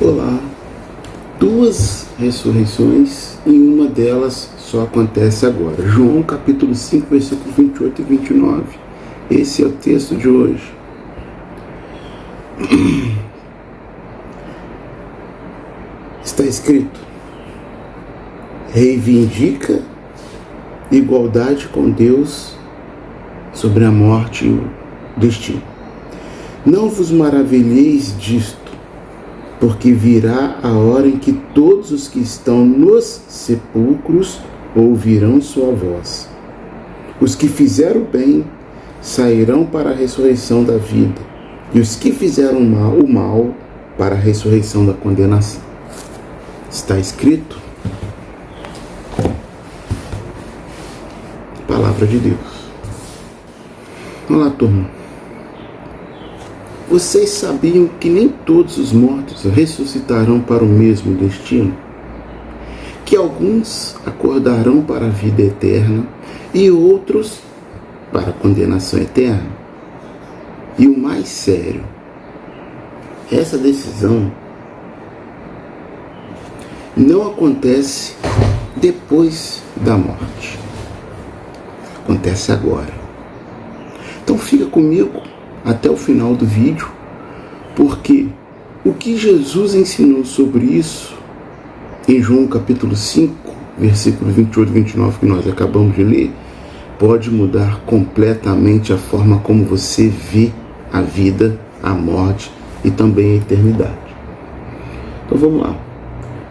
Olá, duas ressurreições e uma delas só acontece agora. João capítulo 5, versículos 28 e 29. Esse é o texto de hoje. Está escrito: reivindica igualdade com Deus sobre a morte e o destino. Não vos maravilheis disto, porque virá a hora em que todos os que estão nos sepulcros ouvirão sua voz. Os que fizeram bem sairão para a ressurreição da vida, e os que fizeram o mal para a ressurreição da condenação. Está escrito, Palavra de Deus. Olá, turma. Vocês sabiam que nem todos os mortos ressuscitarão para o mesmo destino? Que alguns acordarão para a vida eterna e outros para a condenação eterna? E o mais sério, essa decisão não acontece depois da morte. Acontece agora. Então fica comigo até o final do vídeo, porque o que Jesus ensinou sobre isso em João capítulo 5, versículos 28 e 29 que nós acabamos de ler, pode mudar completamente a forma como você vê a vida, a morte e também a eternidade. Então vamos lá.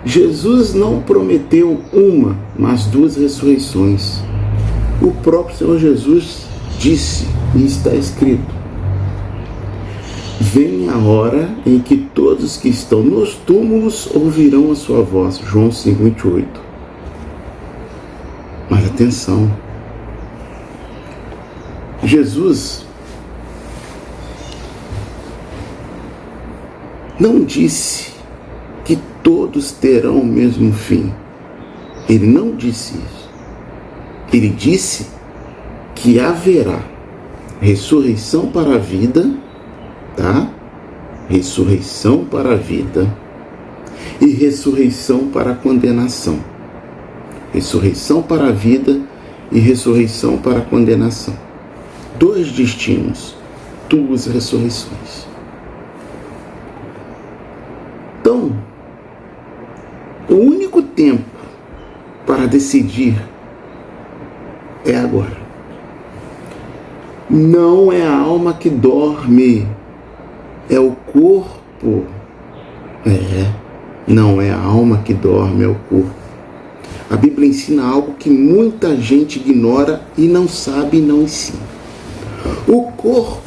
Jesus não prometeu uma, mas duas ressurreições. O próprio Senhor Jesus disse, e está escrito: vem a hora em que todos que estão nos túmulos ouvirão a sua voz. João 5, 28. Mas atenção, Jesus não disse que todos terão o mesmo fim. Ele não disse isso. Ele disse que haverá ressurreição para a vida, tá? Ressurreição para a vida e ressurreição para a condenação. Ressurreição para a vida e ressurreição para a condenação. Dois destinos, duas ressurreições. Então, o único tempo para decidir é agora. Não é a alma que dorme, é o corpo. Não é a alma que dorme, é o corpo. A Bíblia ensina algo que muita gente ignora e não sabe e não ensina. O corpo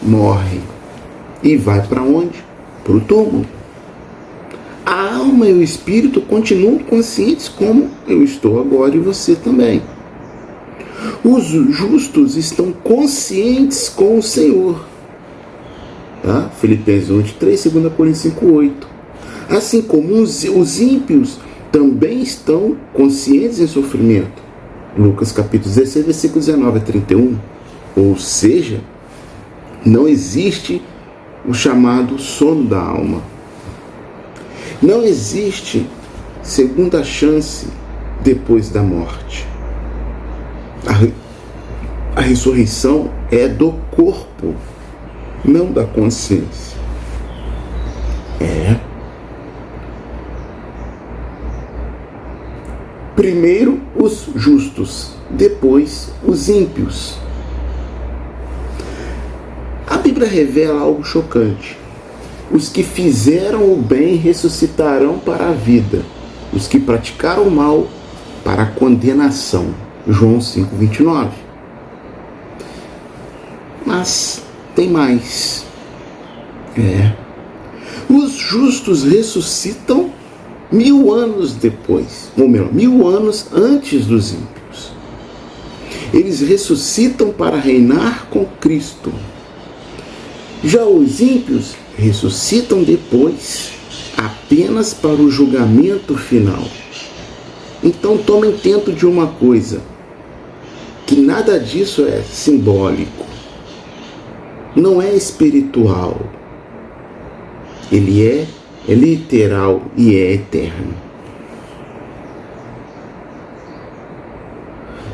morre e vai para onde? Para o túmulo. A alma e o espírito continuam conscientes como eu estou agora e você também. Os justos estão conscientes com o Senhor. Tá? Filipenses 1:3, 2 Coríntios 5:8. Assim como os ímpios também estão conscientes em sofrimento. Lucas capítulo 16, versículo 19 a 31. Ou seja, não existe o chamado sono da alma. Não existe segunda chance depois da morte. A ressurreição é do corpo, não da consciência. Primeiro os justos, depois os ímpios. A Bíblia revela algo chocante. Os que fizeram o bem ressuscitarão para a vida, os que praticaram o mal para a condenação. João 5, 29. Mas tem mais. Os justos ressuscitam 1000 anos depois, ou melhor, 1000 anos antes dos ímpios. Eles ressuscitam para reinar com Cristo. Já os ímpios ressuscitam depois, apenas para o julgamento final. Então tomem atento de uma coisa, que nada disso é simbólico, não é espiritual, ele é é literal e é eterno.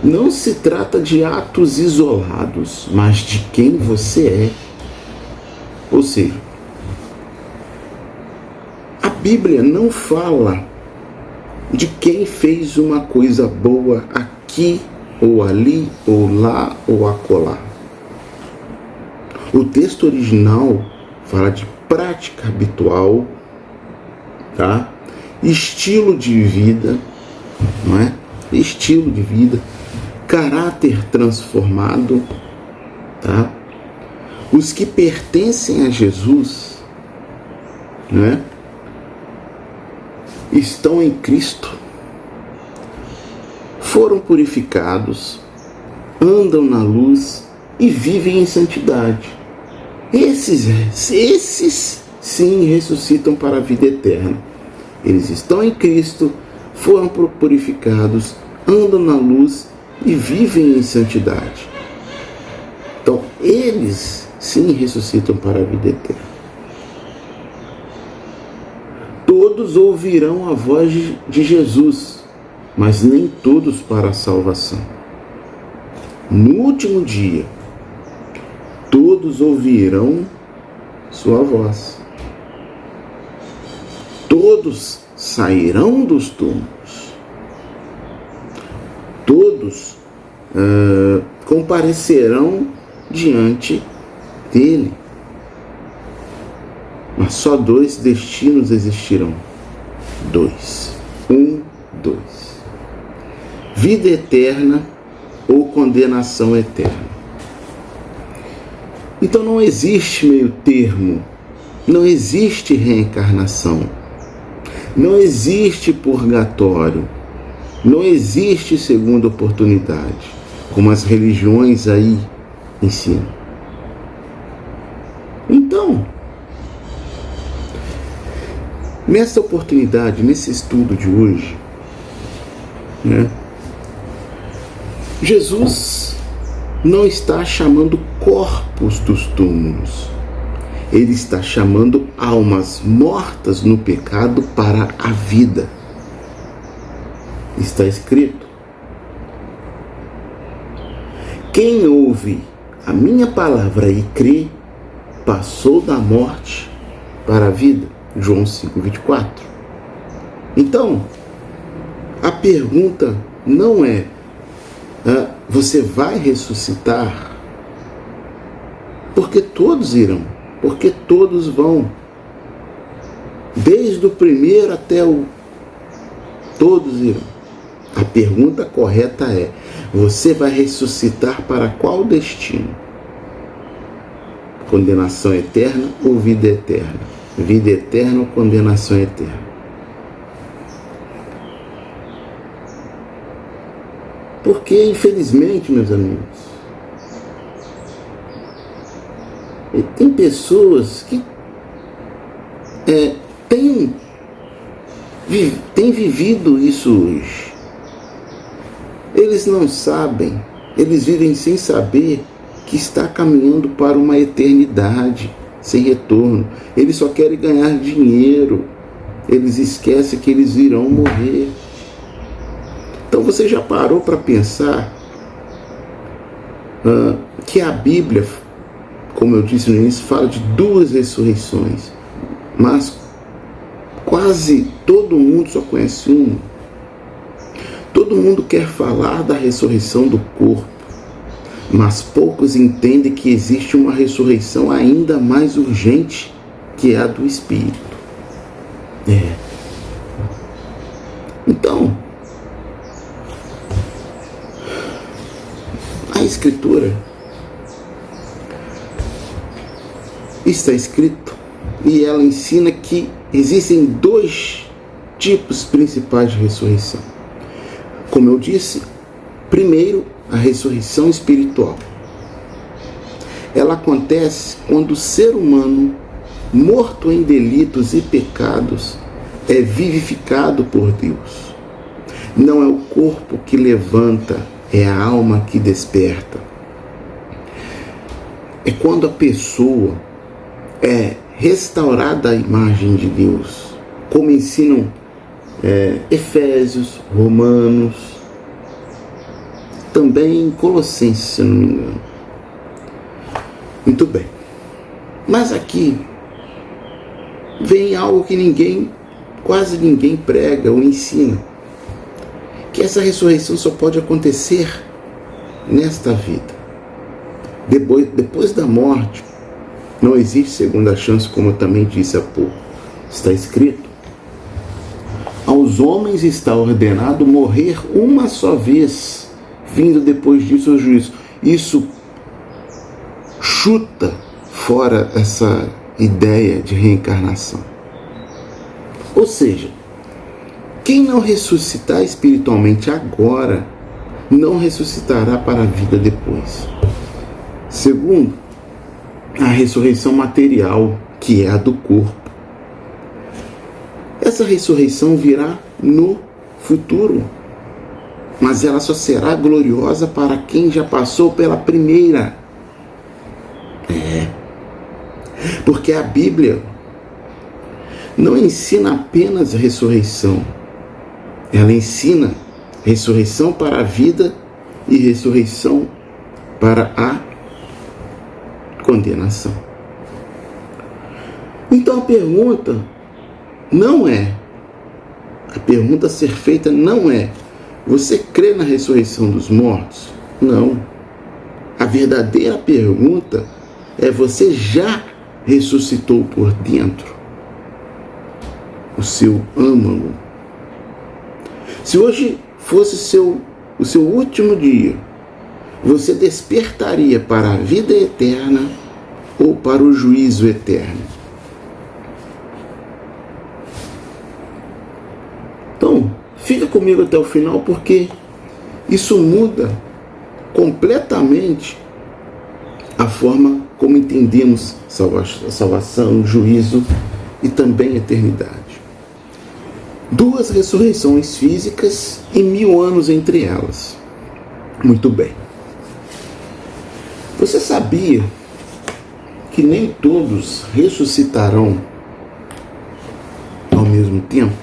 Não se trata de atos isolados, mas de quem você é. Ou seja, a Bíblia não fala de quem fez uma coisa boa aqui ou ali, ou lá ou acolá. O texto original fala de prática habitual, tá? Estilo de vida, não é? Estilo de vida, caráter transformado, tá? Os que pertencem a Jesus, né, estão em Cristo, foram purificados, andam na luz e vivem em santidade. Esses sim ressuscitam para a vida eterna. Eles estão em Cristo, foram purificados, andam na luz e vivem em santidade. Então, eles sim ressuscitam para a vida eterna. Todos ouvirão a voz de Jesus, mas nem todos para a salvação. No último dia, todos ouvirão sua voz. Todos sairão dos túmulos. Todos comparecerão diante dele. Mas só 2 destinos existirão. 2. 1, 2. Vida eterna ou condenação eterna. Então não existe meio termo. Não existe reencarnação. Não existe purgatório. Não existe segunda oportunidade, como as religiões aí ensinam. Então, nessa oportunidade, nesse estudo de hoje, né, Jesus não está chamando corpos dos túmulos. Ele está chamando almas mortas no pecado para a vida. Está escrito: quem ouve a minha palavra e crê, passou da morte para a vida. João 5:24. Então, a pergunta não é: você vai ressuscitar? Porque todos irão, porque todos vão. Desde o primeiro até o... Todos irão. A pergunta correta é: você vai ressuscitar para qual destino? Condenação eterna ou vida eterna? Vida eterna ou condenação eterna? Porque, infelizmente, meus amigos, tem pessoas que têm vivido isso hoje. Eles não sabem, eles vivem sem saber que está caminhando para uma eternidade sem retorno. Eles só querem ganhar dinheiro. Eles esquecem que eles irão morrer. Então você já parou para pensar que a Bíblia, como eu disse no início, fala de 2 ressurreições, mas quase todo mundo só conhece uma. Todo mundo quer falar da ressurreição do corpo, mas poucos entendem que existe uma ressurreição ainda mais urgente, que é a do espírito. Então, a Escritura está escrito e ela ensina que existem 2 tipos principais de ressurreição. Como eu disse, primeiro, a ressurreição espiritual. Ela acontece quando o ser humano, morto em delitos e pecados, é vivificado por Deus. Não é o corpo que levanta, é a alma que desperta. É quando a pessoa é restaurada a imagem de Deus, como ensinam Efésios, Romanos, também Colossenses, se eu não me engano. Muito bem. Mas aqui vem algo que quase ninguém prega ou ensina, que essa ressurreição só pode acontecer nesta vida. Depois da morte, não existe segunda chance, como eu também disse há pouco. Está escrito: aos homens está ordenado morrer uma só vez, vindo depois disso o juízo. Isso chuta fora essa ideia de reencarnação. Ou seja, quem não ressuscitar espiritualmente agora, não ressuscitará para a vida depois. Segundo, a ressurreição material, que é a do corpo. Essa ressurreição virá no futuro, mas ela só será gloriosa para quem já passou pela primeira. Porque a Bíblia não ensina apenas ressurreição, ela ensina ressurreição para a vida e ressurreição para a condenação. Então a pergunta a ser feita não é: você crê na ressurreição dos mortos? Não. A verdadeira pergunta é: você já ressuscitou por dentro o seu âmago? Se hoje fosse o seu último dia, você despertaria para a vida eterna ou para o juízo eterno? Então, fica comigo até o final, porque isso muda completamente a forma como entendemos salvação, juízo e também eternidade. 2 ressurreições físicas e 1000 anos entre elas. Muito bem. Você sabia que nem todos ressuscitarão ao mesmo tempo?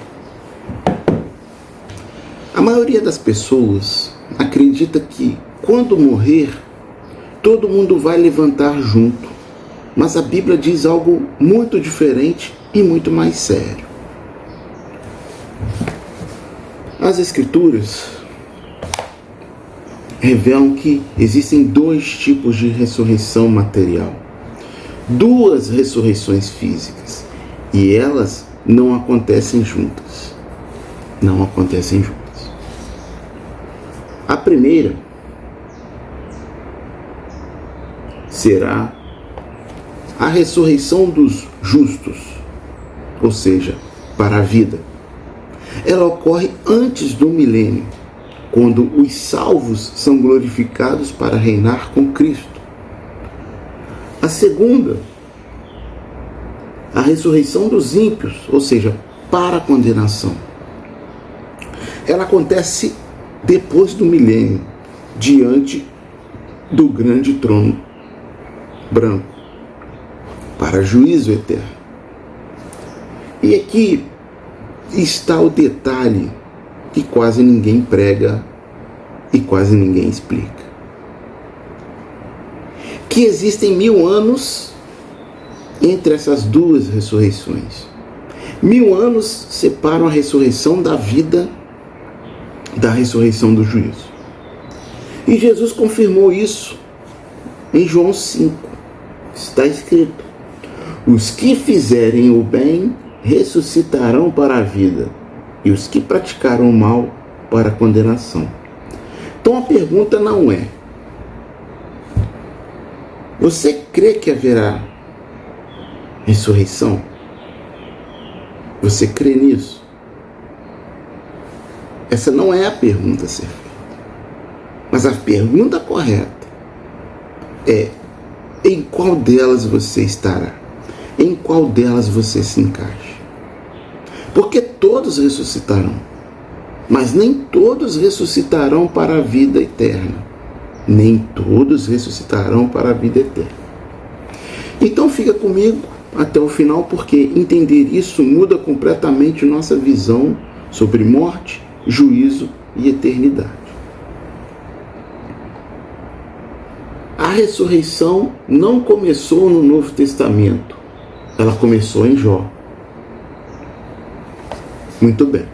A maioria das pessoas acredita que, quando morrer, todo mundo vai levantar junto. Mas a Bíblia diz algo muito diferente e muito mais sério. As Escrituras revelam que existem 2 tipos de ressurreição material. 2 ressurreições físicas. E elas não acontecem juntas. Não acontecem juntas. A primeira será a ressurreição dos justos, ou seja, para a vida. Ela ocorre antes do milênio, quando os salvos são glorificados para reinar com Cristo. A segunda, a ressurreição dos ímpios, ou seja, para a condenação. Ela acontece depois do milênio, diante do grande trono branco, para juízo eterno. E aqui está o detalhe que quase ninguém prega e quase ninguém explica. Que existem 1000 anos entre essas 2 ressurreições. 1000 anos separam a ressurreição da vida da ressurreição do juízo. E Jesus confirmou isso em João 5. Está escrito: os que fizerem o bem ressuscitarão para a vida, e os que praticaram o mal para a condenação. Então a pergunta não é: você crê que haverá ressurreição? Você crê nisso? Essa não é a pergunta a ser feita. Mas a pergunta correta é: em qual delas você estará? Em qual delas você se encaixa? Porque todos ressuscitarão, mas nem todos ressuscitarão para a vida eterna. Nem todos ressuscitarão para a vida eterna. Então fica comigo até o final, porque entender isso muda completamente nossa visão sobre morte, juízo e eternidade. A ressurreição não começou no Novo Testamento, ela começou em Jó. Muito bem.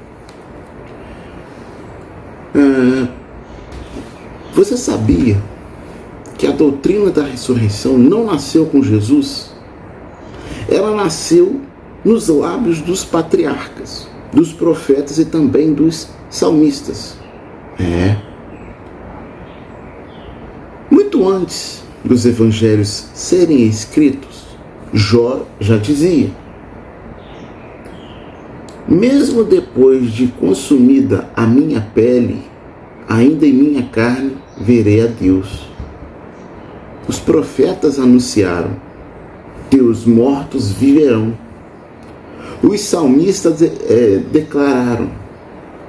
Você sabia que a doutrina da ressurreição não nasceu com Jesus? Ela nasceu nos lábios dos patriarcas, dos profetas e também dos salmistas. Muito antes dos evangelhos serem escritos, Jó já dizia: mesmo depois de consumida a minha pele, ainda em minha carne verei a Deus. Os profetas anunciaram: teus mortos viverão. Os salmistas declararam: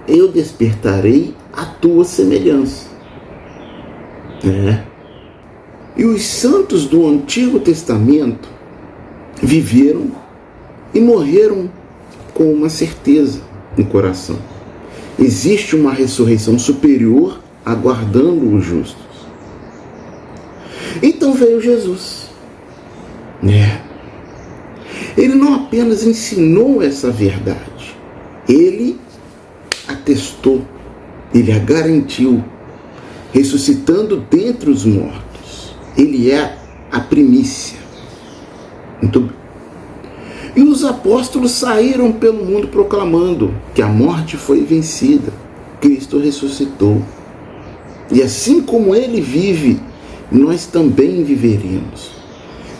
eu despertarei a tua semelhança. E os santos do Antigo Testamento viveram e morreram com uma certeza no coração: existe uma ressurreição superior aguardando os justos. Então veio Jesus. Ele não apenas ensinou essa verdade, ele atestou, ele a garantiu, ressuscitando dentre os mortos. Ele é a primícia. Muito bem. E os apóstolos saíram pelo mundo proclamando que a morte foi vencida, Cristo ressuscitou. E assim como ele vive, nós também viveremos.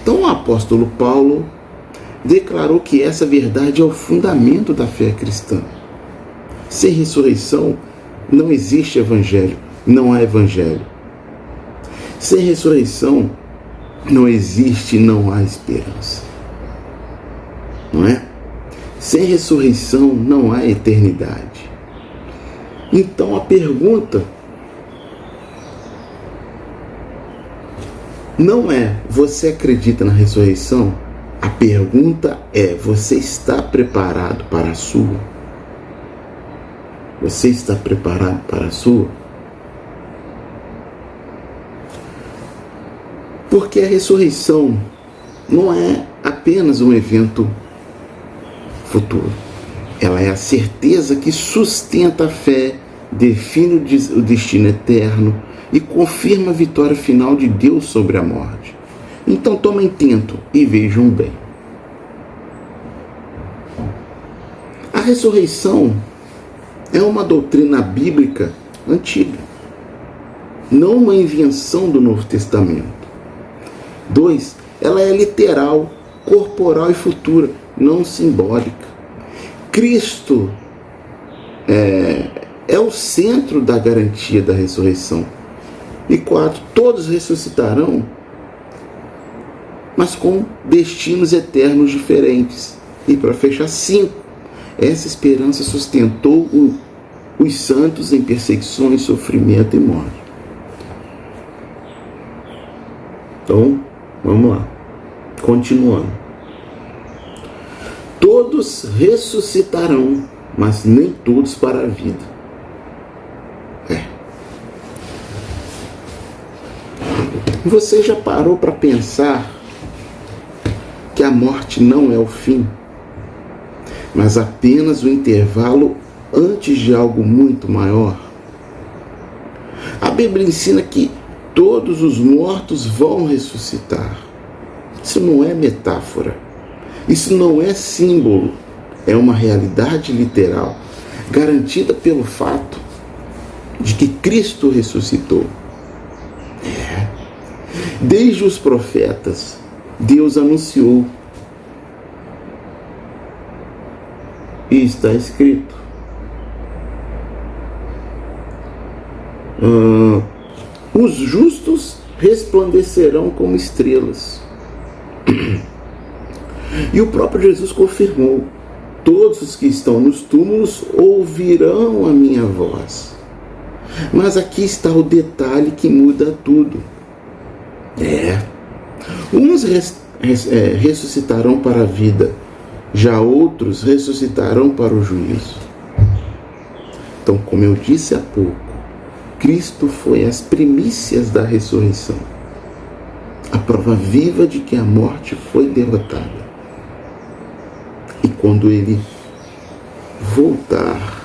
Então o apóstolo Paulo declarou que essa verdade é o fundamento da fé cristã. Sem ressurreição não existe evangelho, não há evangelho. Sem ressurreição não existe, não há esperança. Não é? Sem ressurreição não há eternidade. Então a pergunta não é: você acredita na ressurreição? A pergunta é: você está preparado para a sua? Você está preparado para a sua? Porque a ressurreição não é apenas um evento futuro. Ela é a certeza que sustenta a fé, define o destino eterno e confirma a vitória final de Deus sobre a morte. Então tomem tento e vejam bem. A ressurreição é uma doutrina bíblica antiga, não uma invenção do Novo Testamento. 2. Ela é literal, corporal e futura, não simbólica. Cristo é o centro da garantia da ressurreição. E 4. Todos ressuscitarão, mas com destinos eternos diferentes. E para fechar, 5. Essa esperança sustentou os santos em perseguições, sofrimento e morte. Então, vamos lá. Continuando. Todos ressuscitarão, mas nem todos para a vida. Você já parou para pensar que a morte não é o fim, mas apenas o intervalo antes de algo muito maior? A Bíblia ensina que todos os mortos vão ressuscitar. Isso não é metáfora. Isso não é símbolo. É uma realidade literal, garantida pelo fato de que Cristo ressuscitou. Desde os profetas, Deus anunciou. E está escrito: os justos resplandecerão como estrelas. E o próprio Jesus confirmou: todos os que estão nos túmulos ouvirão a minha voz. Mas aqui está o detalhe que muda tudo. ressuscitarão para a vida, já outros ressuscitarão para o juízo. Então, como eu disse há pouco, Cristo foi as primícias da ressurreição, a prova viva de que a morte foi derrotada. E quando ele voltar,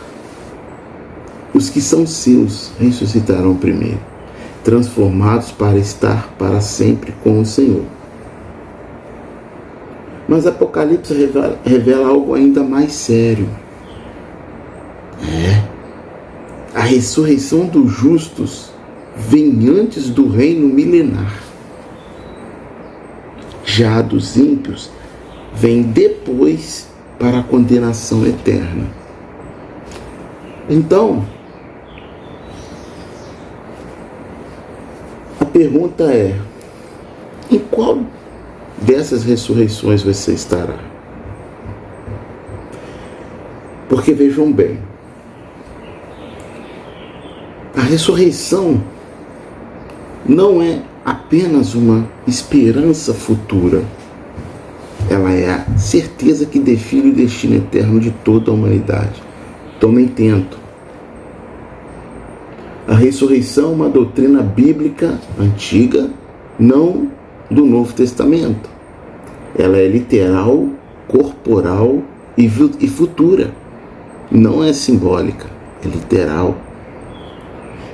os que são seus ressuscitarão primeiro, transformados para estar para sempre com o Senhor. Mas Apocalipse revela algo ainda mais sério. A ressurreição dos justos vem antes do reino milenar. Já a dos ímpios vem depois para a condenação eterna. Então, a pergunta é: em qual dessas ressurreições você estará? Porque vejam bem, a ressurreição não é apenas uma esperança futura. Ela é a certeza que define o destino eterno de toda a humanidade. Tomem tento. A ressurreição é uma doutrina bíblica antiga, não do Novo Testamento. Ela é literal, corporal e futura. Não é simbólica, é literal.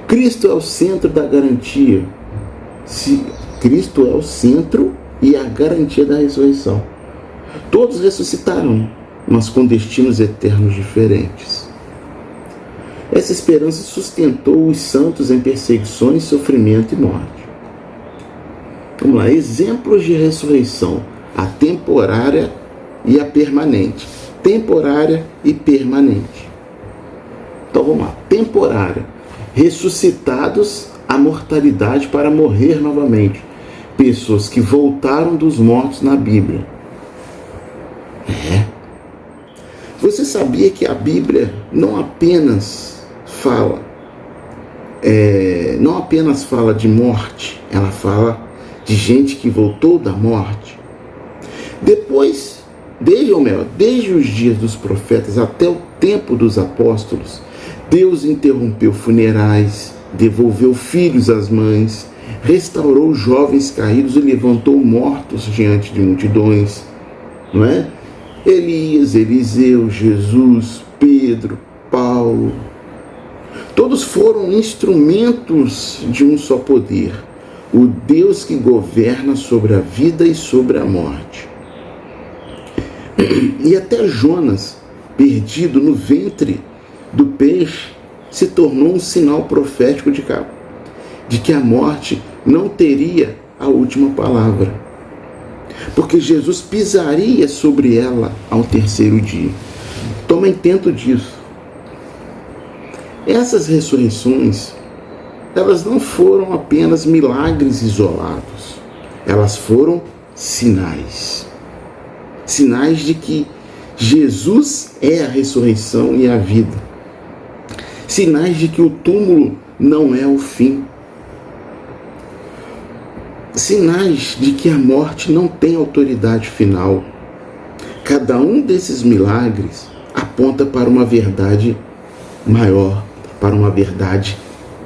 Cristo é o centro da garantia. Cristo é o centro e a garantia da ressurreição. Todos ressuscitarão, mas com destinos eternos diferentes. Essa esperança sustentou os santos em perseguições, sofrimento e morte. Vamos lá, exemplos de ressurreição: a temporária e a permanente. Temporária e permanente. Então vamos lá, temporária. Ressuscitados à mortalidade para morrer novamente. Pessoas que voltaram dos mortos na Bíblia. Você sabia que a Bíblia não apenas fala de morte, ela fala de gente que voltou da morte? Depois, desde os dias dos profetas até o tempo dos apóstolos, Deus interrompeu funerais, devolveu filhos às mães, restaurou jovens caídos e levantou mortos diante de multidões, não é? Elias, Eliseu, Jesus, Pedro, Paulo, todos foram instrumentos de um só poder, o Deus que governa sobre a vida e sobre a morte. E até Jonas, perdido no ventre do peixe, se tornou um sinal profético de que a morte não teria a última palavra, porque Jesus pisaria sobre ela ao terceiro dia. Tomem tento disso. Essas ressurreições, elas não foram apenas milagres isolados, elas foram sinais. Sinais de que Jesus é a ressurreição e a vida. Sinais de que o túmulo não é o fim. Sinais de que a morte não tem autoridade final. Cada um desses milagres aponta para uma verdade maior, para uma verdade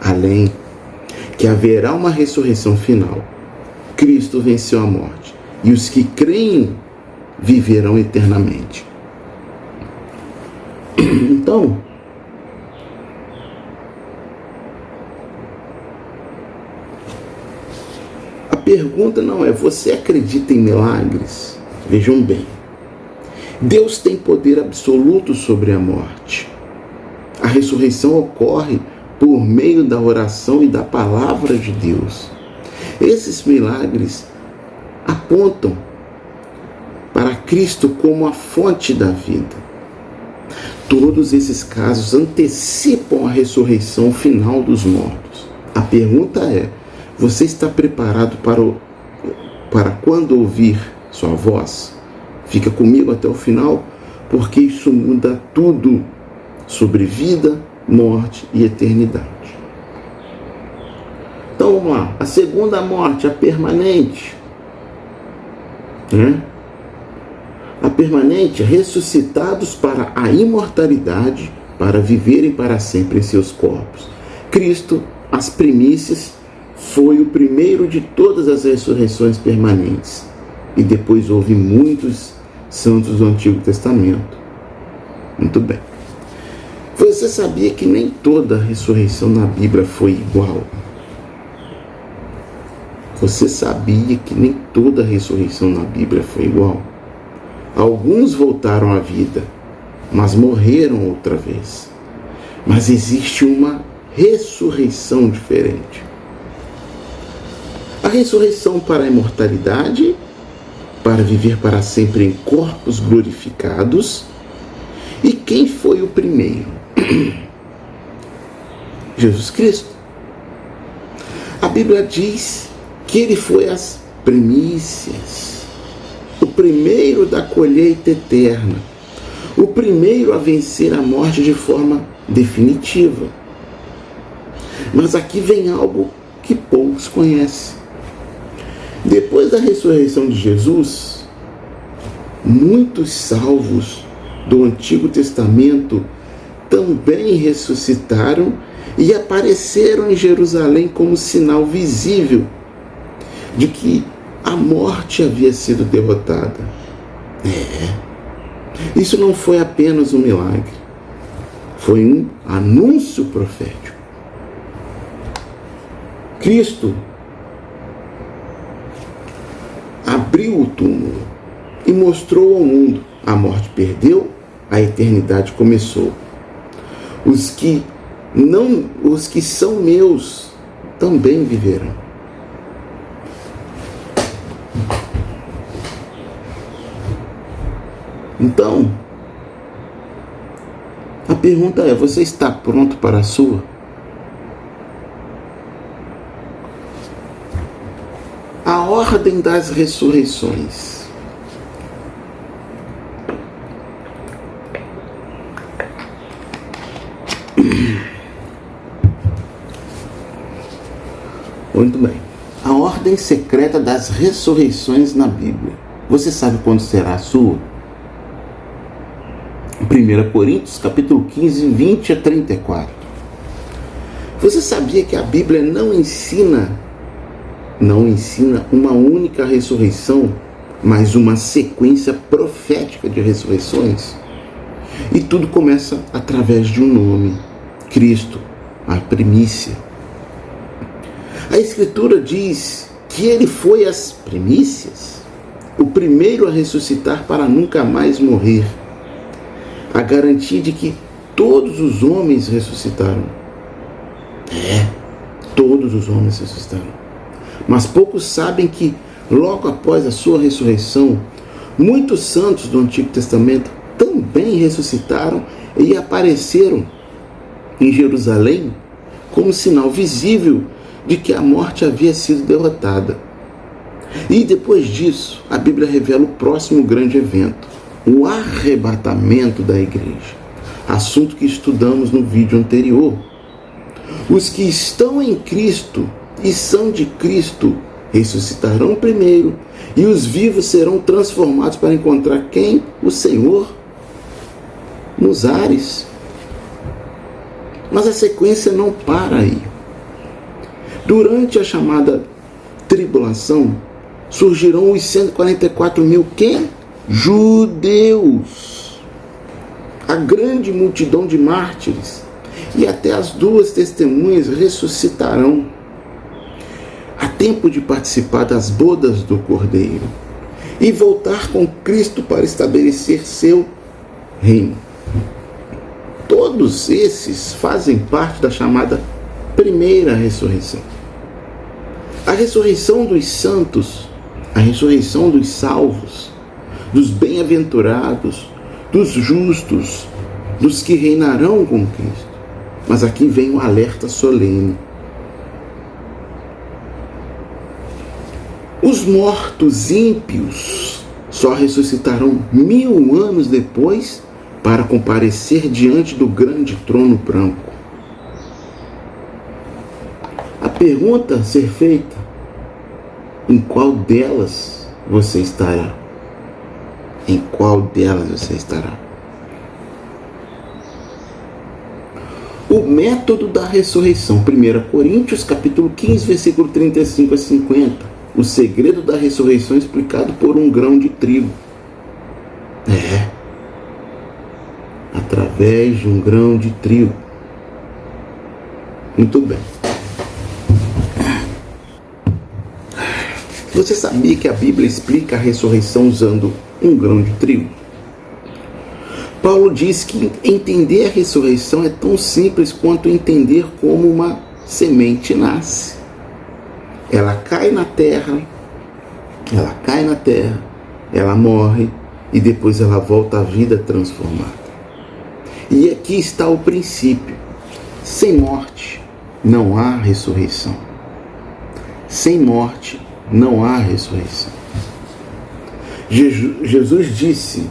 além, que haverá uma ressurreição final. Cristo venceu a morte e os que creem viverão eternamente. Então, a pergunta não é: você acredita em milagres? Vejam bem, Deus tem poder absoluto sobre a morte. A ressurreição ocorre por meio da oração e da palavra de Deus. Esses milagres apontam para Cristo como a fonte da vida. Todos esses casos antecipam a ressurreição final dos mortos. A pergunta é: você está preparado para quando ouvir sua voz? Fica comigo até o final, porque isso muda tudo sobre vida, morte e eternidade. Então vamos lá. A segunda morte, a permanente. né? A permanente, ressuscitados para a imortalidade, para viverem para sempre em seus corpos. Cristo, as primícias, foi o primeiro de todas as ressurreições permanentes. E depois houve muitos santos do Antigo Testamento. Muito bem. Você sabia que nem toda ressurreição na Bíblia foi igual? Você sabia que nem toda ressurreição na Bíblia foi igual? Alguns voltaram à vida, mas morreram outra vez. Mas existe uma ressurreição diferente. A ressurreição para a imortalidade, para viver para sempre em corpos glorificados. E quem foi o primeiro? Jesus Cristo. A Bíblia diz que ele foi as primícias, o primeiro da colheita eterna, o primeiro a vencer a morte de forma definitiva. Mas aqui vem algo que poucos conhecem. Depois da ressurreição de Jesus, muitos salvos do Antigo Testamento também ressuscitaram e apareceram em Jerusalém como sinal visível de que a morte havia sido derrotada. Isso não foi apenas um milagre, foi um anúncio profético. Cristo abriu o túmulo e mostrou ao mundo: a morte perdeu, a eternidade começou. Os que são meus também viverão. Então, a pergunta é: você está pronto para a sua? A ordem das ressurreições. Muito bem. A ordem secreta das ressurreições na Bíblia. Você sabe quando será a sua? 1 Coríntios, capítulo 15, 20 a 34. Você sabia que a Bíblia não ensina uma única ressurreição, mas uma sequência profética de ressurreições? E tudo começa através de um nome: Cristo, a primícia. A Escritura diz que ele foi as primícias, o primeiro a ressuscitar para nunca mais morrer. A garantia de que todos os homens ressuscitaram. Todos os homens ressuscitaram. Mas poucos sabem que, logo após a sua ressurreição, muitos santos do Antigo Testamento também ressuscitaram e apareceram em Jerusalém como sinal visível de que a morte havia sido derrotada. E depois disso, a Bíblia revela o próximo grande evento: o arrebatamento da igreja. Assunto que estudamos no vídeo anterior. Os que estão em Cristo e são de Cristo ressuscitarão primeiro, e os vivos serão transformados para encontrar quem? O Senhor, nos ares. Mas a sequência não para aí. Durante a chamada tribulação, surgirão os 144 mil quem? Judeus. A grande multidão de mártires. E até as duas testemunhas ressuscitarão. Há tempo de participar das bodas do Cordeiro e voltar com Cristo para estabelecer seu reino. Todos esses fazem parte da chamada primeira ressurreição. A ressurreição dos santos, a ressurreição dos salvos, dos bem-aventurados, dos justos, dos que reinarão com Cristo. Mas aqui vem um alerta solene. Os mortos ímpios só ressuscitarão 1000 anos depois para comparecer diante do grande trono branco. A pergunta a ser feita: em qual delas você estará? Em qual delas você estará? O método da ressurreição, 1 Coríntios capítulo 15, versículo 35 a 50. O segredo da ressurreição explicado por um grão de trigo. Através de um grão de trigo. Muito bem. Você sabia que a Bíblia explica a ressurreição usando um grão de trigo? Paulo diz que entender a ressurreição é tão simples quanto entender como uma semente nasce. Ela cai na terra, ela morre e depois ela volta à vida transformada. E aqui está o princípio. Sem morte não há ressurreição. Sem morte não há ressurreição. Jesus disse: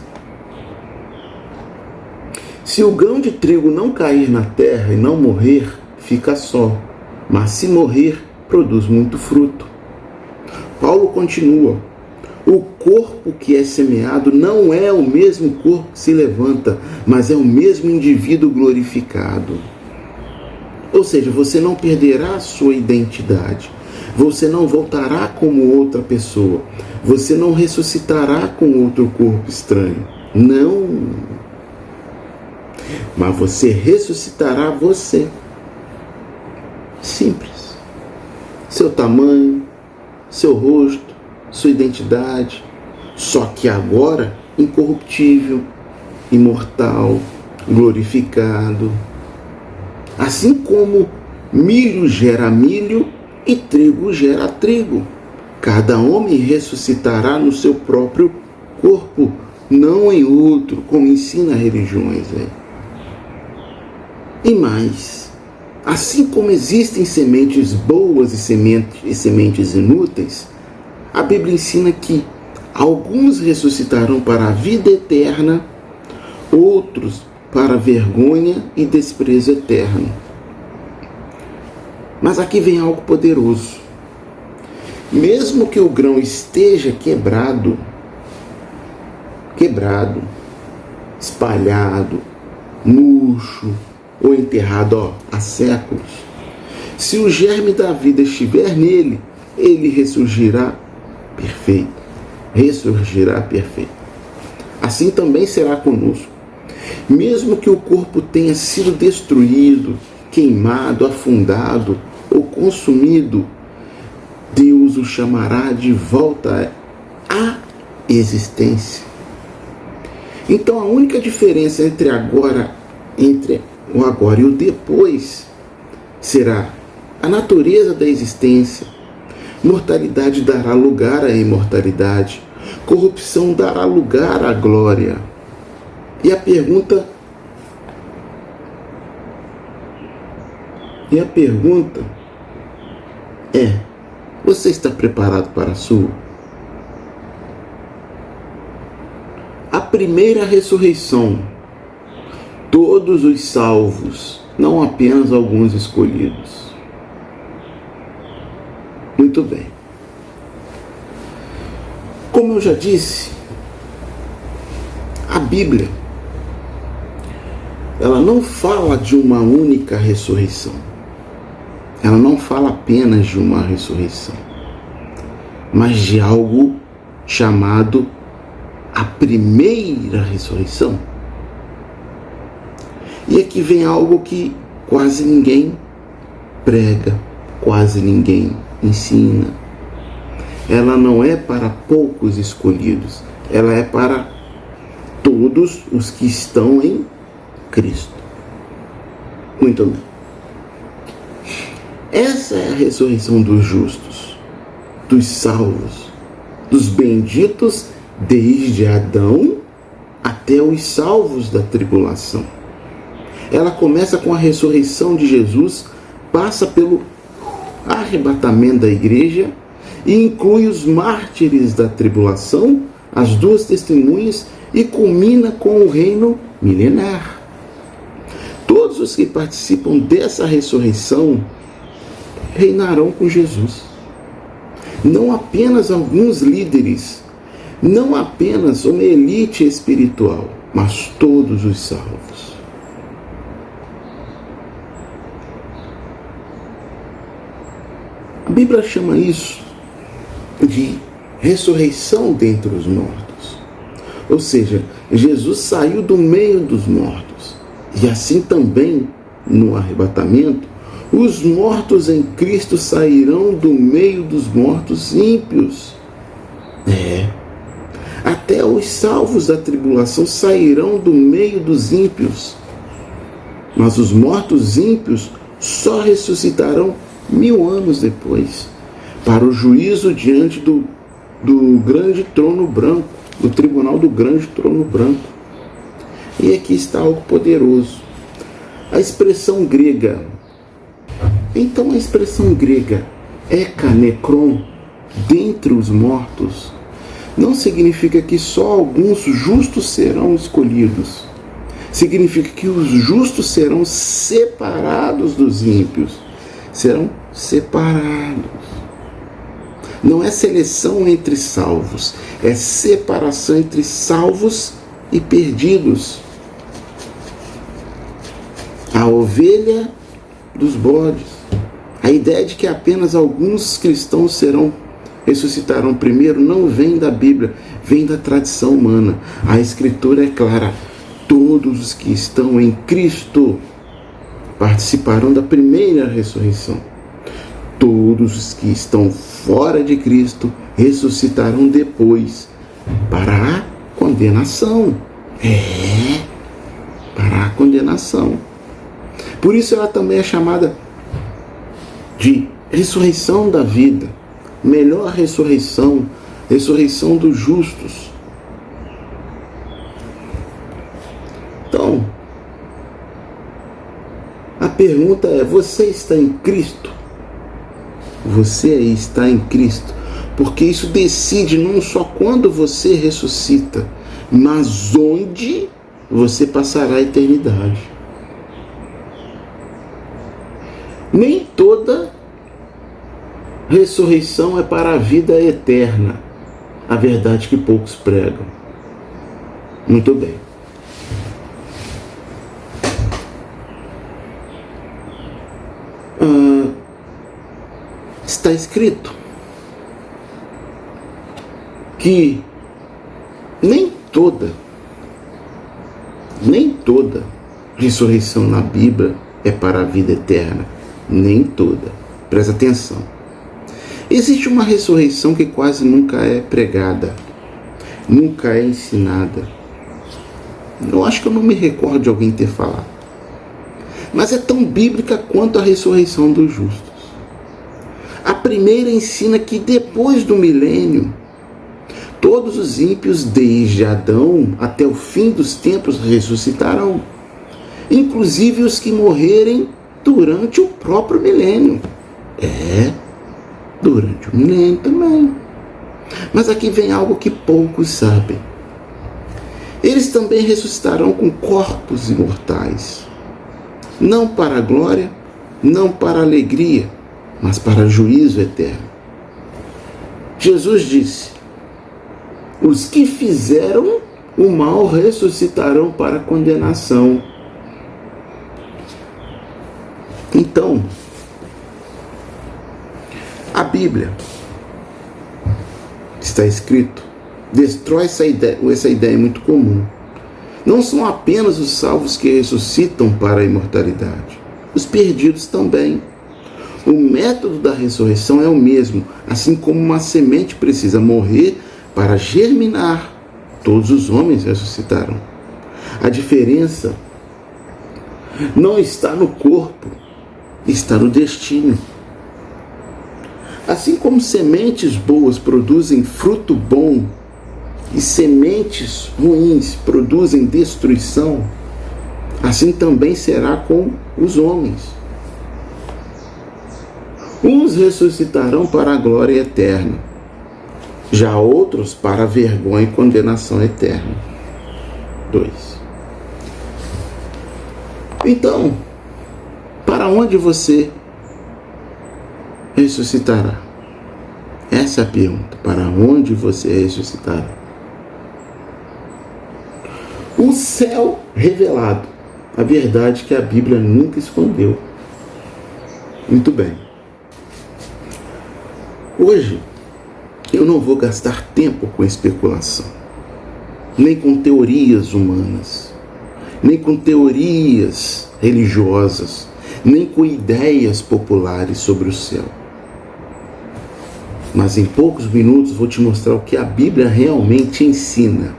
se o grão de trigo não cair na terra e não morrer, fica só, mas se morrer, produz muito fruto. Paulo continua: o corpo que é semeado não é o mesmo corpo que se levanta, mas é o mesmo indivíduo glorificado. Ou seja, você não perderá a sua identidade. Você não voltará como outra pessoa. Você não ressuscitará com outro corpo estranho. Não. Mas você ressuscitará você. Simples. Seu tamanho, seu rosto, sua identidade. Só que agora incorruptível, imortal, glorificado. Assim como milho gera milho e trigo gera trigo. Cada homem ressuscitará no seu próprio corpo, não em outro, como ensina religiões. E mais, assim como existem sementes boas e sementes inúteis, a Bíblia ensina que alguns ressuscitarão para a vida eterna, outros para vergonha e desprezo eterno. Mas aqui vem algo poderoso. Mesmo que o grão esteja quebrado, espalhado, murcho ou enterrado há séculos, se o germe da vida estiver nele, ele ressurgirá perfeito. Assim também será conosco. Mesmo que o corpo tenha sido destruído, queimado, afundado ou consumido, Deus o chamará de volta à existência. Então a única diferença entre o agora e o depois será a natureza da existência. Mortalidade dará lugar à imortalidade. Corrupção dará lugar à glória. E a pergunta é: você está preparado para a sua? A primeira ressurreição, todos os salvos, não apenas alguns escolhidos. Muito bem. Como eu já disse, a Bíblia, ela não fala de uma única ressurreição. Ela não fala apenas de uma ressurreição, mas de algo chamado a primeira ressurreição. E aqui vem algo que quase ninguém prega, quase ninguém ensina. Ela não é para poucos escolhidos, ela é para todos os que estão em Cristo. Muito bem. Essa é a ressurreição dos justos, dos salvos, dos benditos desde Adão até os salvos da tribulação. Ela começa com a ressurreição de Jesus, passa pelo arrebatamento da igreja e inclui os mártires da tribulação, as duas testemunhas, e culmina com o reino milenar. Todos os que participam dessa ressurreição reinarão com Jesus. Não apenas alguns líderes não apenas uma elite espiritual, mas todos os salvos. A Bíblia chama isso de ressurreição dentre os mortos. Ou seja, Jesus saiu do meio dos mortos. E assim também, no arrebatamento, os mortos em Cristo sairão do meio dos mortos ímpios. Até os salvos da tribulação sairão do meio dos ímpios. Mas os mortos ímpios só ressuscitarão 1000 anos depois, para o juízo diante do grande trono branco, do tribunal do grande trono branco. E aqui está algo poderoso. A expressão grega. Então a expressão grega ekanekron, dentre os mortos, não significa que só alguns justos serão escolhidos. Significa que os justos serão separados dos ímpios. Serão separados. Não é seleção entre salvos, é separação entre salvos e perdidos. A ovelha dos bodes. A ideia de que apenas alguns cristãos ressuscitarão primeiro não vem da Bíblia, vem da tradição humana. A Escritura é clara: todos os que estão em Cristo participarão da primeira ressurreição. Todos os que estão fora de Cristo ressuscitarão depois para a condenação. Para a condenação. Por isso ela também é chamada de ressurreição da vida. Melhor ressurreição, ressurreição dos justos. Então, a pergunta é: você está em Cristo? Você aí está em Cristo? Porque isso decide não só quando você ressuscita, mas onde você passará a eternidade. Nem toda ressurreição é para a vida eterna. A verdade que poucos pregam. Muito bem. Está escrito que nem toda ressurreição na Bíblia é para a vida eterna. Nem toda. Presta atenção. Existe uma ressurreição que quase nunca é pregada, nunca é ensinada. Eu acho que eu não me recordo de alguém ter falado. Mas é tão bíblica quanto a ressurreição dos justos. A primeira ensina que depois do milênio, todos os ímpios, desde Adão até o fim dos tempos, ressuscitarão. Inclusive os que morrerem durante o próprio milênio. Durante o milênio também. Mas aqui vem algo que poucos sabem. Eles também ressuscitarão com corpos imortais. Não para a glória, não para a alegria, mas para juízo eterno. Jesus disse: os que fizeram o mal ressuscitarão para a condenação. Então, a Bíblia, está escrito, destrói essa ideia muito comum. Não são apenas os salvos que ressuscitam para a imortalidade, os perdidos também. O método da ressurreição é o mesmo, assim como uma semente precisa morrer para germinar, todos os homens ressuscitarão. A diferença não está no corpo, está no destino. Assim como sementes boas produzem fruto bom e sementes ruins produzem destruição, assim também será com os homens. Uns ressuscitarão para a glória eterna, já outros para a vergonha e condenação eterna. 2. Então, para onde você ressuscitará? Essa é a pergunta. Para onde você ressuscitará? O céu revelado, a verdade que a Bíblia nunca escondeu. Muito bem. Hoje, eu não vou gastar tempo com especulação, nem com teorias humanas, nem com teorias religiosas, nem com ideias populares sobre o céu. Mas em poucos minutos vou te mostrar o que a Bíblia realmente ensina,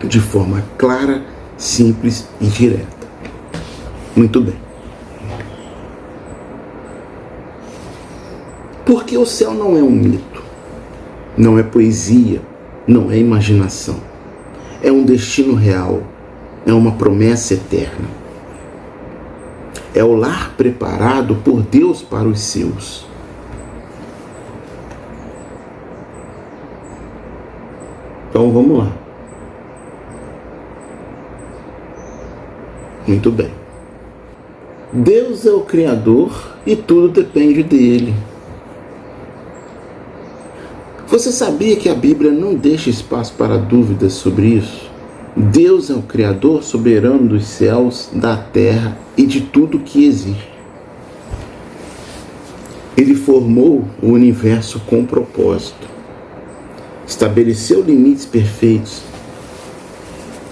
de forma clara, simples e direta. Muito bem. Porque o céu não é um mito, não é poesia, não é imaginação. É um destino real, é uma promessa eterna. É o lar preparado por Deus para os seus. Então vamos lá. Muito bem. Deus é o Criador e tudo depende dele. Você sabia que a Bíblia não deixa espaço para dúvidas sobre isso? Deus é o Criador soberano dos céus, da terra e de tudo que existe. Ele formou o universo com propósito. Estabeleceu limites perfeitos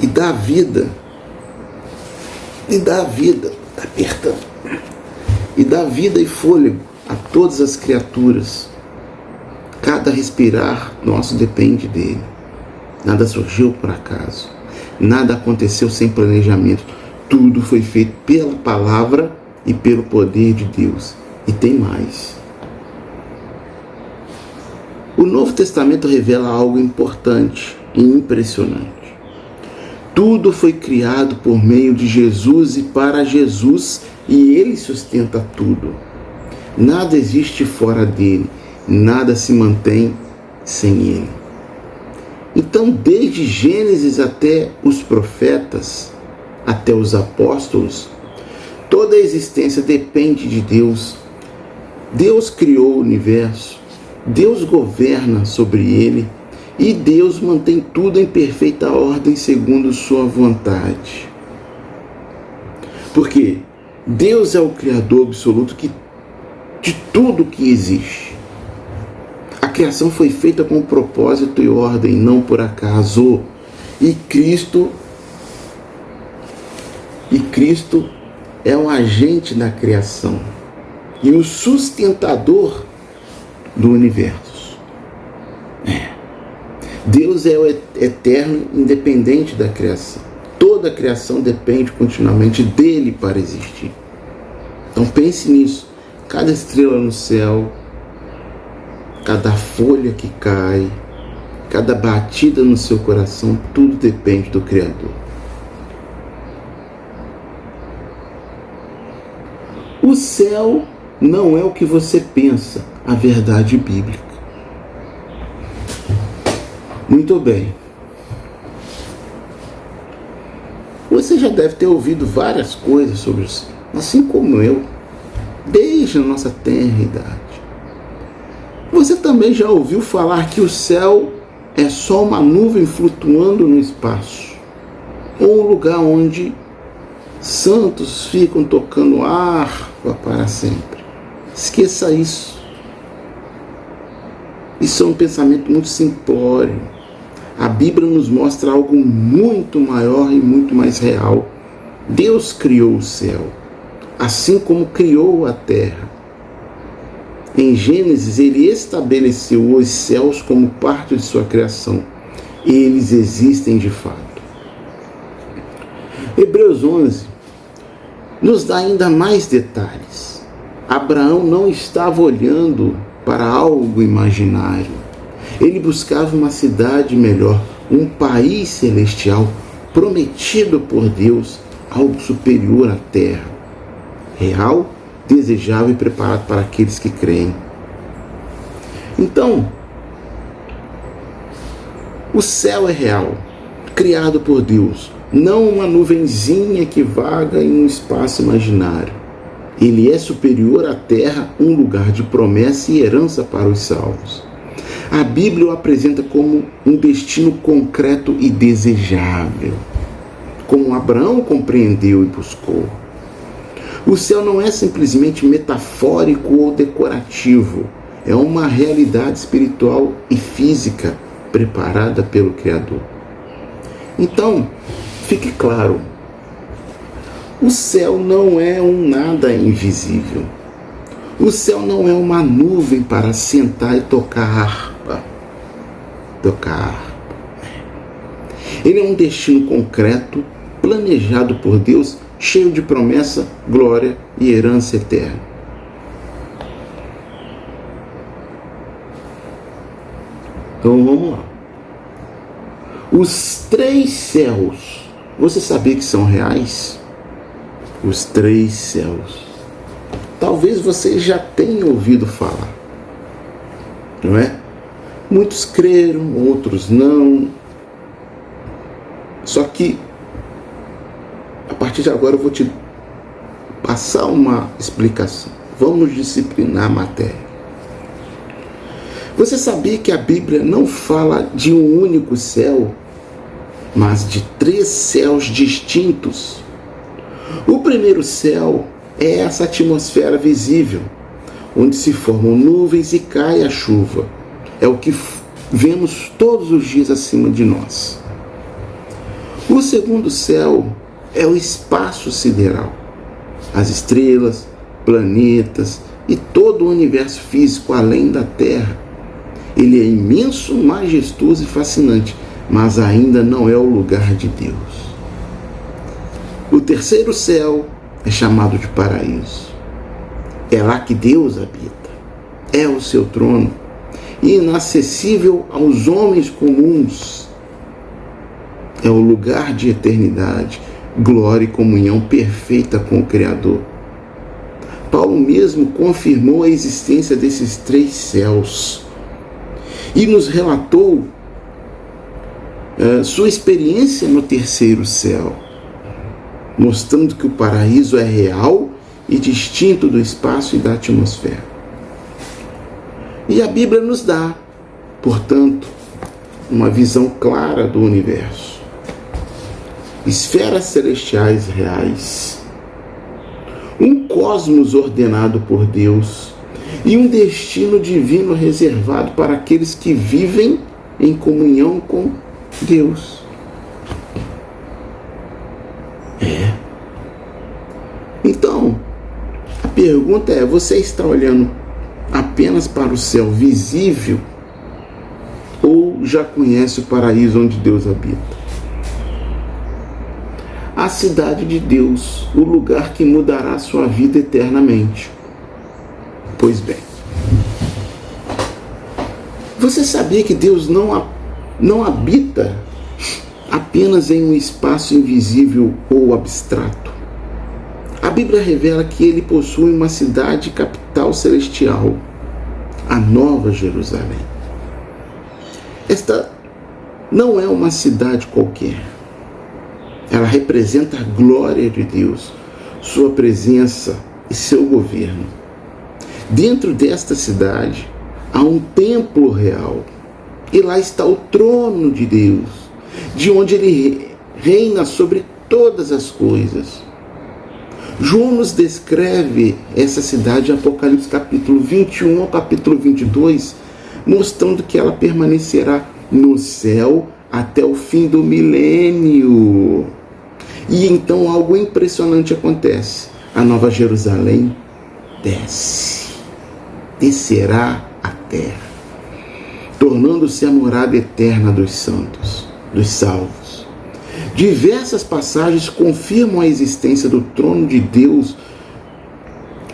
e dá vida, e fôlego a todas as criaturas. Cada respirar nosso depende dele. Nada surgiu por acaso, nada aconteceu sem planejamento. Tudo foi feito pela palavra e pelo poder de Deus. E tem mais. O Novo Testamento revela algo importante e impressionante. Tudo foi criado por meio de Jesus e para Jesus, e Ele sustenta tudo. Nada existe fora dele, nada se mantém sem Ele. Então, desde Gênesis até os profetas, até os apóstolos, toda a existência depende de Deus. Deus criou o universo. Deus governa sobre ele e Deus mantém tudo em perfeita ordem segundo sua vontade. Porque Deus é o Criador absoluto de tudo que existe. A criação foi feita com propósito e ordem, não por acaso. E Cristo é um agente da criação e o sustentador do universo. Deus é o eterno, independente da criação. Toda a criação depende continuamente dele para existir. Então pense nisso. Cada estrela no céu, cada folha que cai, cada batida no seu coração, tudo depende do Criador. O céu não é o que você pensa, a verdade bíblica. Muito bem. Você já deve ter ouvido várias coisas sobre o céu, assim como eu, desde a nossa tenra idade. Você também já ouviu falar que o céu é só uma nuvem flutuando no espaço, ou um lugar onde santos ficam tocando harpa para sempre. Esqueça isso. Isso é um pensamento muito simplório. A Bíblia nos mostra algo muito maior e muito mais real. Deus criou o céu, assim como criou a terra. Em Gênesis, ele estabeleceu os céus como parte de sua criação. Eles existem de fato. Hebreus 11 nos dá ainda mais detalhes. Abraão não estava olhando para algo imaginário. Ele buscava uma cidade melhor, um país celestial prometido por Deus, algo superior à terra, real, desejável e preparado para aqueles que creem. Então, o céu é real, criado por Deus, não uma nuvenzinha que vaga em um espaço imaginário. Ele é superior à terra, um lugar de promessa e herança para os salvos. A Bíblia o apresenta como um destino concreto e desejável. como Abraão compreendeu e buscou. O céu não é simplesmente metafórico ou decorativo, é uma realidade espiritual e física preparada pelo Criador. Então, fique claro, o céu não é um nada invisível. O céu não é uma nuvem para sentar e tocar harpa. Ele é um destino concreto, planejado por Deus, cheio de promessa, glória e herança eterna. Então vamos lá. Os 3 céus, você sabia que são reais? Os 3 céus. Talvez você já tenha ouvido falar, não é? Muitos creram, outros não. Só que, a partir de agora, eu vou te passar uma explicação. Vamos disciplinar a matéria. Você sabia que a Bíblia não fala de um único céu, mas de 3 céus distintos? O primeiro céu é essa atmosfera visível, onde se formam nuvens e cai a chuva. É o que vemos todos os dias acima de nós. O segundo céu é o espaço sideral. As estrelas, planetas e todo o universo físico além da Terra. Ele é imenso, majestoso e fascinante, mas ainda não é o lugar de Deus. O terceiro céu é chamado de paraíso. É lá que Deus habita. É o seu trono, inacessível aos homens comuns. É o lugar de eternidade, glória e comunhão perfeita com o Criador. Paulo mesmo confirmou a existência desses 3 céus e nos relatou sua experiência no terceiro céu, mostrando que o paraíso é real e distinto do espaço e da atmosfera. E a Bíblia nos dá, portanto, uma visão clara do universo. Esferas celestiais reais, um cosmos ordenado por Deus e um destino divino reservado para aqueles que vivem em comunhão com Deus. Então, a pergunta é, você está olhando apenas para o céu visível ou já conhece o paraíso onde Deus habita? A cidade de Deus, o lugar que mudará a sua vida eternamente. Pois bem, você sabia que Deus não habita apenas em um espaço invisível ou abstrato? A Bíblia revela que ele possui uma cidade capital celestial, a Nova Jerusalém. Esta não é uma cidade qualquer. Ela representa a glória de Deus, sua presença e seu governo. Dentro desta cidade há um templo real. E lá está o trono de Deus, de onde ele reina sobre todas as coisas. João nos descreve essa cidade em Apocalipse capítulo 21 ao capítulo 22, mostrando que ela permanecerá no céu até o fim do milênio. E então algo impressionante acontece. A Nova Jerusalém descerá à terra, tornando-se a morada eterna dos santos, dos salvos. Diversas passagens confirmam a existência do trono de Deus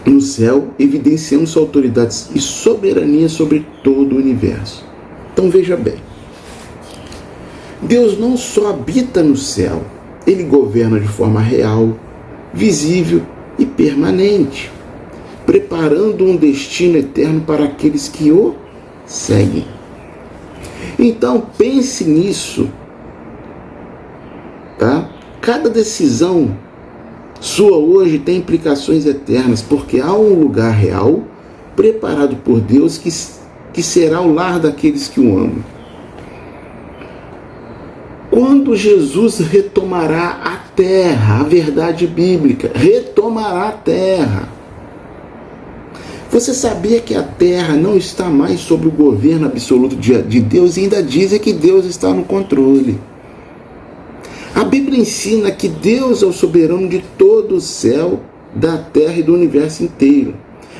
no céu, evidenciando sua autoridade e soberania sobre todo o universo. Então veja bem, Deus não só habita no céu, ele governa de forma real, visível e permanente, preparando um destino eterno para aqueles que o seguem. Então pense nisso, tá? Cada decisão sua hoje tem implicações eternas, porque há um lugar real preparado por Deus que será o lar daqueles que o amam. Quando Jesus retomará a terra, a verdade bíblica, retomará a terra. Você sabia que a terra não está mais sob o governo absoluto de Deus e ainda dizem que Deus está no controle? A Bíblia ensina que Deus é o soberano de todo o céu, da terra e do universo inteiro.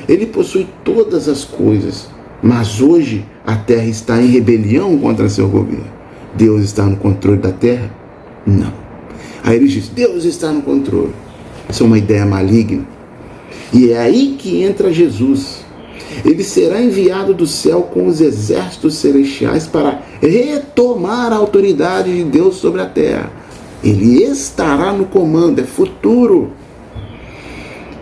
Ele possui todas as coisas, mas hoje a terra está em rebelião contra seu governo. Deus está no controle da terra? Não. Aí ele diz, Deus está no controle. Isso é uma ideia maligna. E é aí que entra Jesus. Ele será enviado do céu com os exércitos celestiais para retomar a autoridade de Deus sobre a terra. Ele estará no comando, é futuro.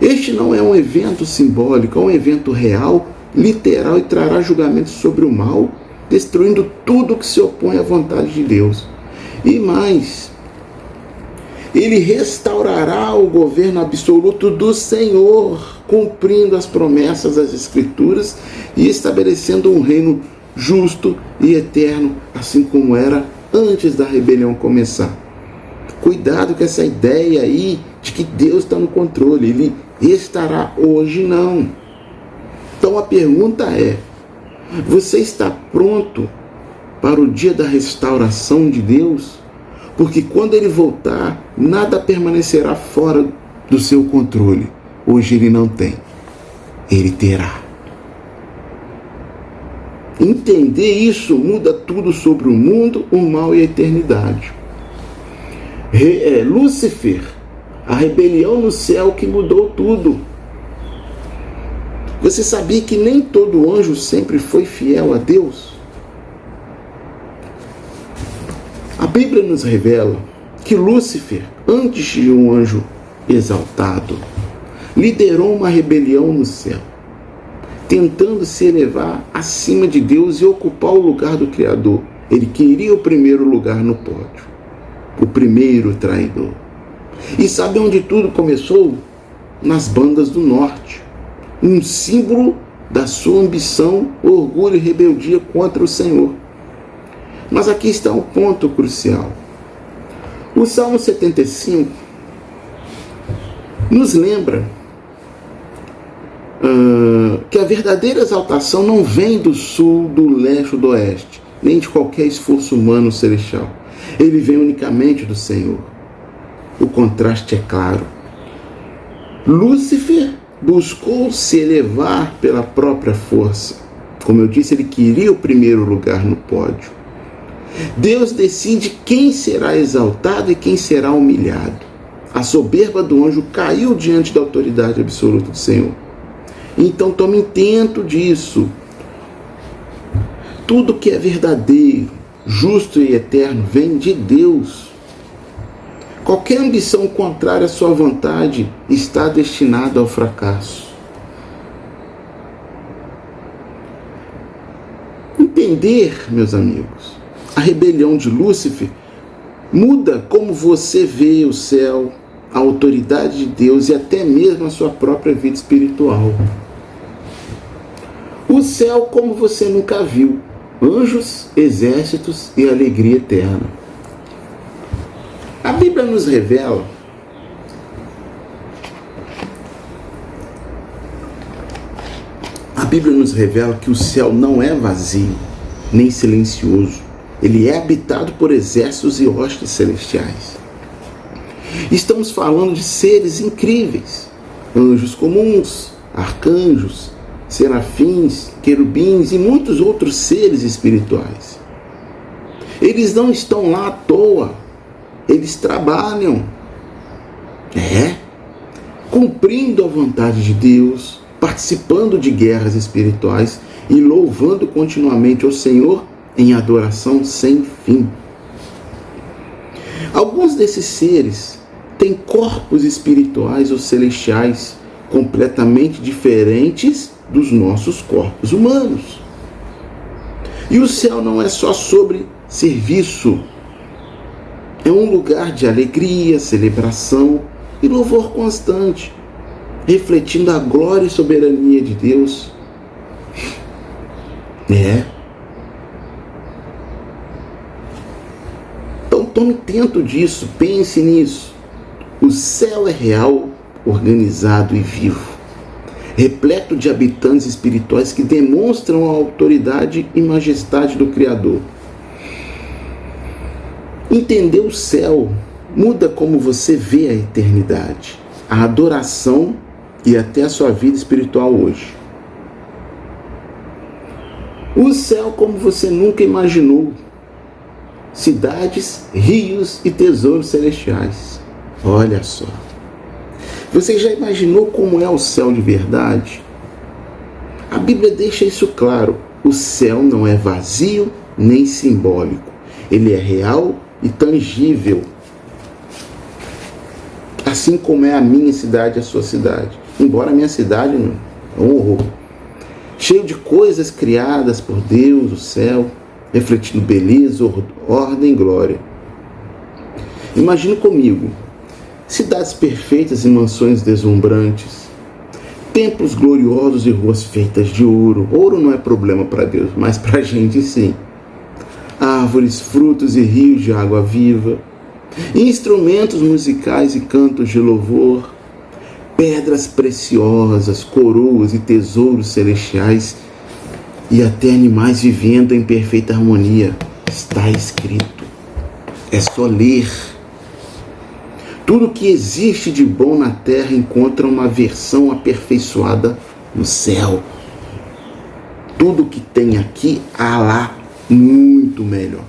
Este não é um evento simbólico, é um evento real, literal, e trará julgamento sobre o mal, destruindo tudo que se opõe à vontade de Deus. E mais, ele restaurará o governo absoluto do Senhor, cumprindo as promessas das Escrituras e estabelecendo um reino justo e eterno, assim como era antes da rebelião começar. Cuidado com essa ideia aí de que Deus está no controle. Ele estará hoje, não. Então a pergunta é, você está pronto para o dia da restauração de Deus? Porque quando ele voltar, nada permanecerá fora do seu controle. Hoje ele não tem. Ele terá. Entender isso muda tudo sobre o mundo, o mal e a eternidade. Lúcifer, a rebelião no céu que mudou tudo. Você sabia que nem todo anjo sempre foi fiel a Deus? A Bíblia nos revela que Lúcifer, antes de um anjo exaltado, liderou uma rebelião no céu, tentando se elevar acima de Deus e ocupar o lugar do Criador. Ele queria o primeiro lugar no pódio, o primeiro traidor. E sabe onde tudo começou? Nas bandas do norte, um símbolo da sua ambição, orgulho e rebeldia contra o Senhor. Mas aqui está um ponto crucial. O Salmo 75 nos lembra que a verdadeira exaltação não vem do sul, do leste ou do oeste, nem de qualquer esforço humano celestial. Ele vem unicamente do Senhor. O contraste é claro. Lúcifer buscou se elevar pela própria força. Como eu disse, ele queria o primeiro lugar no pódio. Deus decide quem será exaltado e quem será humilhado. A soberba do anjo caiu diante da autoridade absoluta do Senhor. Então tome intento disso. Tudo que é verdadeiro, justo e eterno vem de Deus. Qualquer ambição contrária à sua vontade está destinada ao fracasso. Entender, meus amigos, a rebelião de Lúcifer muda como você vê o céu, a autoridade de Deus e até mesmo a sua própria vida espiritual. O céu como você nunca viu, anjos, exércitos e alegria eterna. A Bíblia nos revela que o céu não é vazio, nem silencioso. Ele é habitado por exércitos e hostes celestiais. Estamos falando de seres incríveis, anjos comuns, arcanjos, serafins, querubins e muitos outros seres espirituais. Eles não estão lá à toa, eles trabalham, cumprindo a vontade de Deus, participando de guerras espirituais e louvando continuamente o Senhor em adoração sem fim. Alguns desses seres têm corpos espirituais ou celestiais completamente diferentes dos nossos corpos humanos. E o céu não é só sobre serviço, é um lugar de alegria, celebração e louvor constante, refletindo a glória e soberania de Deus. Então Tome tento disso, pense nisso. O céu é real, organizado e vivo, repleto de habitantes espirituais que demonstram a autoridade e majestade do Criador. Entender o céu muda como você vê a eternidade, a adoração e até a sua vida espiritual hoje. O céu como você nunca imaginou. Cidades, rios e tesouros celestiais. Olha só. Você já imaginou como é o céu de verdade? A Bíblia deixa isso claro. O céu não é vazio nem simbólico. Ele é real e tangível. Assim como é a minha cidade e a sua cidade. Embora a minha cidade não é um horror. Cheio de coisas criadas por Deus, o céu, refletindo beleza, ordem e glória. Imagine comigo, cidades perfeitas e mansões deslumbrantes, templos gloriosos e ruas feitas de ouro. Ouro não é problema para Deus, mas para a gente sim. Árvores, frutos e rios de água viva, instrumentos musicais e cantos de louvor, pedras preciosas, coroas e tesouros celestiais e até animais vivendo em perfeita harmonia. Está escrito. É só ler. Tudo que existe de bom na terra encontra uma versão aperfeiçoada no céu. Tudo que tem aqui há lá muito melhor.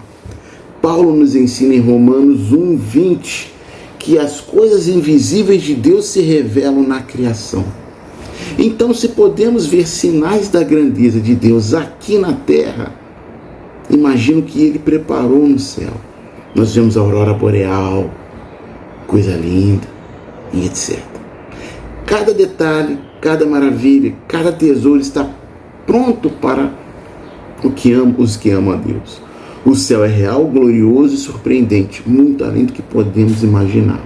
Paulo nos ensina em Romanos 1:20 que as coisas invisíveis de Deus se revelam na criação. Então, se podemos ver sinais da grandeza de Deus aqui na terra, imagino que Ele preparou no céu. Nós vemos a aurora boreal, coisa linda, e etc. Cada detalhe, cada maravilha, cada tesouro está pronto para os que amam a Deus. O céu é real, glorioso e surpreendente, muito além do que podemos imaginar.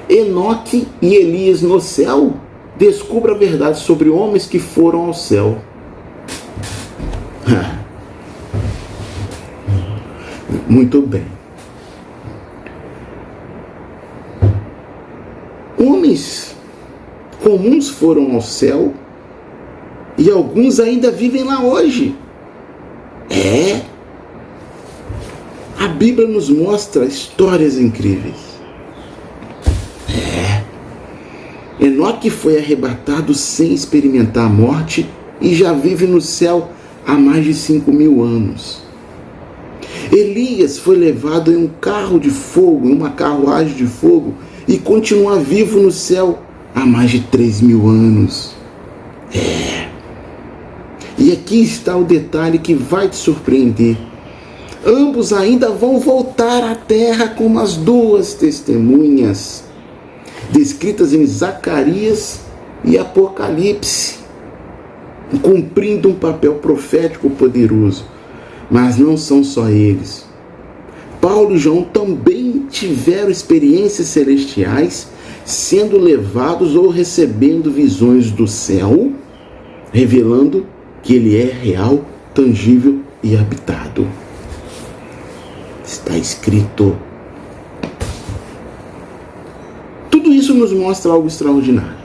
Enoque e Elias no céu, descubra a verdade sobre homens que foram ao céu. Muito bem. Homens comuns foram ao céu e alguns ainda vivem lá hoje. A Bíblia nos mostra histórias incríveis. Enoque foi arrebatado sem experimentar a morte e já vive no céu há mais de 5.000 anos. Elias foi levado em um carro de fogo, em uma carruagem de fogo, e continua vivo no céu há mais de 3.000 anos. E aqui está o detalhe que vai te surpreender. Ambos ainda vão voltar à terra como as duas testemunhas, descritas em Zacarias e Apocalipse, cumprindo um papel profético poderoso. Mas não são só eles. Paulo e João também tiveram experiências celestiais, sendo levados ou recebendo visões do céu, revelando que ele é real, tangível e habitado. Está escrito. Tudo isso nos mostra algo extraordinário.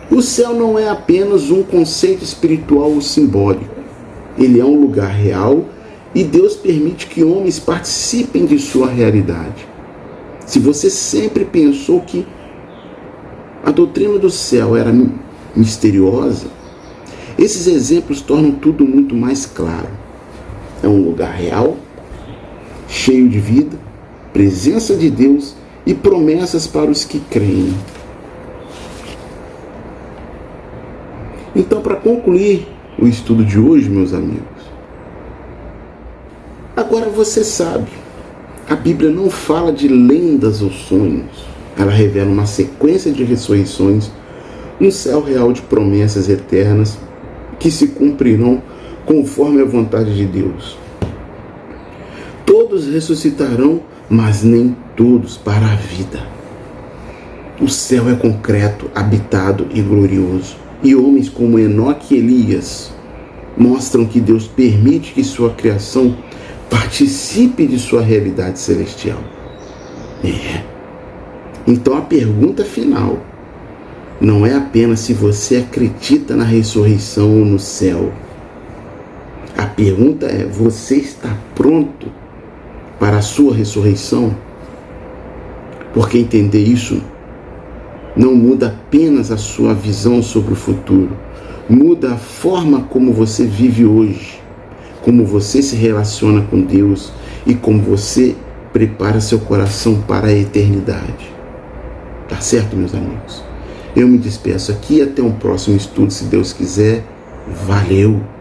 O céu não é apenas um conceito espiritual ou simbólico. Ele é um lugar real e Deus permite que homens participem de sua realidade. Se você sempre pensou que a doutrina do céu era misteriosa, esses exemplos tornam tudo muito mais claro. É um lugar real, cheio de vida, presença de Deus e promessas para os que creem. Então, para concluir o estudo de hoje, meus amigos, agora você sabe, a Bíblia não fala de lendas ou sonhos. Ela revela uma sequência de ressurreições, um céu real de promessas eternas que se cumprirão conforme a vontade de Deus. Todos ressuscitarão, mas nem todos para a vida. O céu é concreto, habitado e glorioso. E homens como Enoque e Elias mostram que Deus permite que sua criação participe de sua realidade celestial. Então a pergunta final não é apenas se você acredita na ressurreição ou no céu. A pergunta é: você está pronto para a sua ressurreição? Porque entender isso não muda apenas a sua visão sobre o futuro, muda a forma como você vive hoje, como você se relaciona com Deus e como você prepara seu coração para a eternidade. Tá certo, meus amigos? Eu me despeço aqui, até um próximo estudo, se Deus quiser. Valeu!